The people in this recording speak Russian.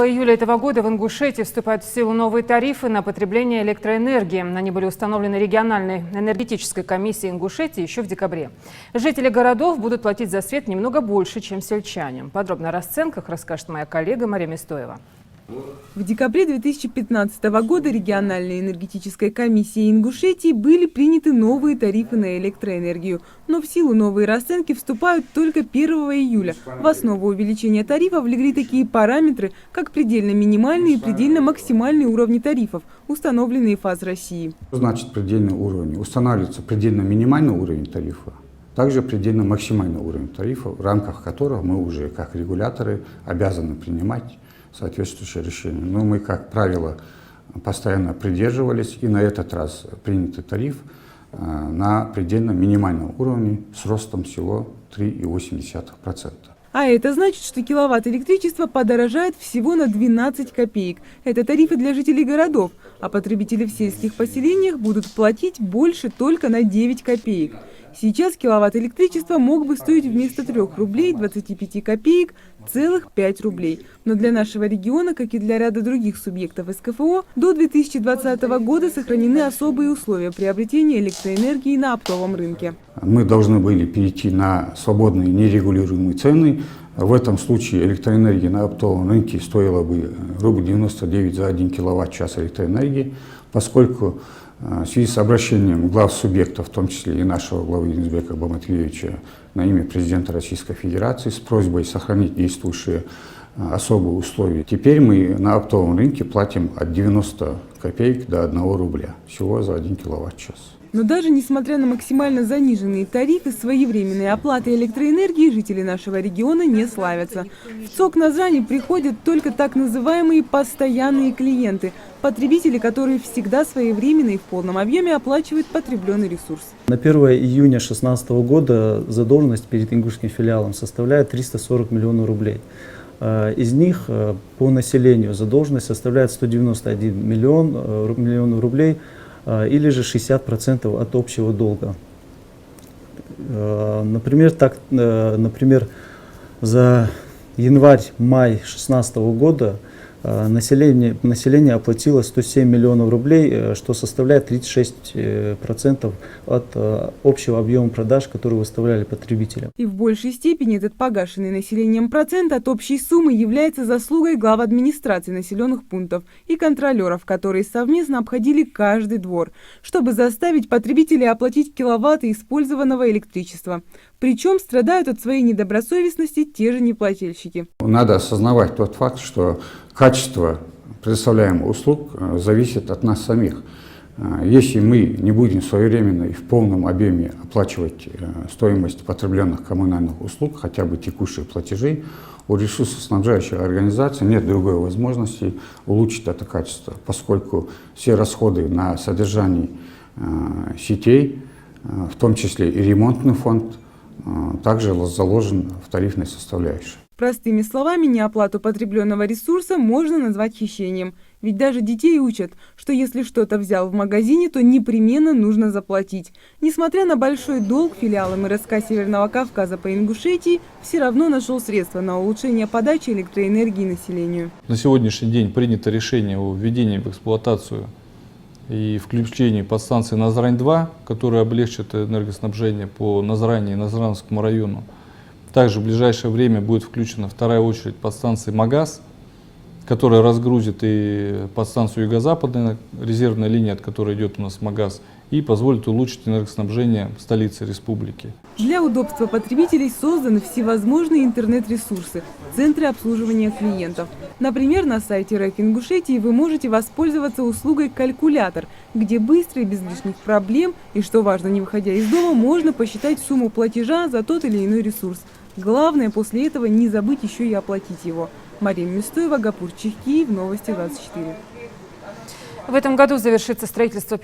Июля этого года в Ингушетии вступают в силу новые тарифы на потребление электроэнергии. Они были установлены региональной энергетической комиссией Ингушетии еще в декабре. Жители городов будут платить за свет немного больше, чем сельчане. Подробно о расценках расскажет моя коллега Мария Мистоева. В декабре 2015 года региональной энергетической комиссией Ингушетии были приняты новые тарифы на электроэнергию. Но в силу новые расценки вступают только 1 июля. В основу увеличения тарифов легли такие параметры, как предельно-минимальные и предельно-максимальные уровни тарифов, установленные ФАС России. Значит, предельный уровень. Устанавливается предельно-минимальный уровень тарифа, также предельно-максимальный уровень тарифа, в рамках которого мы уже как регуляторы обязаны принимать соответствующее решение. Но мы, как правило, постоянно придерживались, и на этот раз принятый тариф на предельно-минимальном уровне с ростом всего 3,8%. А это значит, что киловатт электричества подорожает всего на 12 копеек. Это тарифы для жителей городов, а потребители в сельских поселениях будут платить больше только на 9 копеек. Сейчас киловатт электричества мог бы стоить вместо 3 рублей 25 копеек целых 5 рублей. Но для нашего региона, как и для ряда других субъектов СКФО, до 2020 года сохранены особые условия приобретения электроэнергии на оптовом рынке. Мы должны были перейти на свободные нерегулируемые цены. В этом случае электроэнергия на оптовом рынке стоила бы рубль 99 за 1 киловатт-час электроэнергии, поскольку в связи с обращением глав субъектов, в том числе и нашего главы Юнусбека Баматвиевича, на имя президента Российской Федерации с просьбой сохранить действующие особые условия, теперь мы на оптовом рынке платим от 90 копеек до 1 рубля всего за 1 киловатт-час. Но даже несмотря на максимально заниженные тарифы, своевременной оплаты электроэнергии жители нашего региона не славятся. В ЦОК Назрани приходят только так называемые постоянные клиенты – потребители, которые всегда своевременно и в полном объеме оплачивают потребленный ресурс. На 1 июня 2016 года задолженность перед ингушским филиалом составляет 340 миллионов рублей. Из них по населению задолженность составляет 191 миллион рублей, или же 60% от общего долга. Например, за январь-май 2016 года население оплатило 107 миллионов рублей, что составляет 36% от общего объема продаж, которые выставляли потребителям. И в большей степени этот погашенный населением процент от общей суммы является заслугой глав администрации населенных пунктов и контролеров, которые совместно обходили каждый двор, чтобы заставить потребителей оплатить киловатты использованного электричества. Причем страдают от своей недобросовестности те же неплательщики. Надо осознавать тот факт, что качество предоставляемых услуг зависит от нас самих. Если мы не будем своевременно и в полном объеме оплачивать стоимость потребленных коммунальных услуг, хотя бы текущих платежей, у ресурсоснабжающей организации нет другой возможности улучшить это качество, поскольку все расходы на содержание сетей, в том числе и ремонтный фонд, также заложен в тарифной составляющей. Простыми словами, неоплату потребленного ресурса можно назвать хищением. Ведь даже детей учат, что если что-то взял в магазине, то непременно нужно заплатить. Несмотря на большой долг, филиал МРСК Северного Кавказа по Ингушетии все равно нашел средства на улучшение подачи электроэнергии населению. На сегодняшний день принято решение о введении в эксплуатацию и включении подстанции Назрань-2, которая облегчит энергоснабжение по Назрани и Назранскому району. Также в ближайшее время будет включена вторая очередь подстанции Магаз, которая разгрузит и подстанцию Юго-Западная, резервная линия, от которой идет у нас Магаз, и позволит улучшить энергоснабжение столицы республики. Для удобства потребителей созданы всевозможные интернет-ресурсы, центры обслуживания клиентов. Например, на сайте РЭК Ингушетии вы можете воспользоваться услугой «Калькулятор», где быстро и без лишних проблем, и, что важно, не выходя из дома, можно посчитать сумму платежа за тот или иной ресурс. Главное после этого не забыть еще и оплатить его. Мария Мистоева, Гапур Чехкиев, Новости 24. В этом году завершится строительство